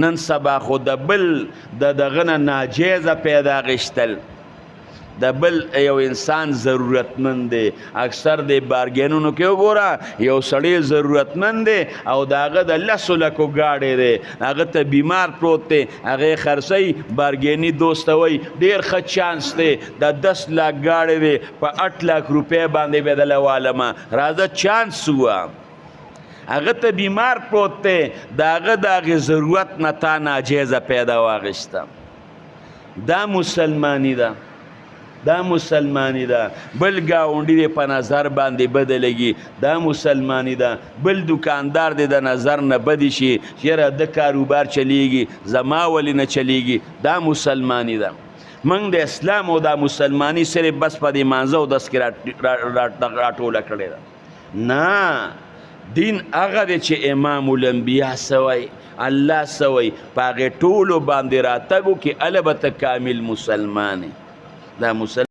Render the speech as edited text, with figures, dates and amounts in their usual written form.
نن سبا خو د بل د دغه نه ناجیزه پیدا غشتل د بل یو انسان ضرورتمند دی اکثر د بارګینونو کې وګوره یو سړی ضرورتمند دی او د هغه د لسو لکو ګاډی دی هغه ته بیمار پروت دی هغه یې خرڅوي بارګیني دوست ته وایي ډېر ښه چانس دی د 10 لاک ګاډی دی په 8 لاک روپۍ باندې به دله والمه راځه چانس ووه هغه ته بیمار پروت دی د هغه د هغې ضرورت نه تا ناجیزه پیدا واخیسته دا مسلماني ده دا مسلمانی ده بل ګاونډي دی په نظر باندې بده لګي دا مسلمانی ده بل دکاندار دی د نظر نه بدې شي چېره د کاروبار چلیږي زما ولې نه چلیږي دا مسلمانی ده موږ د اسلام او دا مسلمانی صرف بس په دې مانځه او دس کې راټوله کړې ده نه دین هغه دی چې امام الانبیا سوی الله سوی په هغې ټولو باندې راتګو کې هله به ته کامل مسلمان دا مسلمان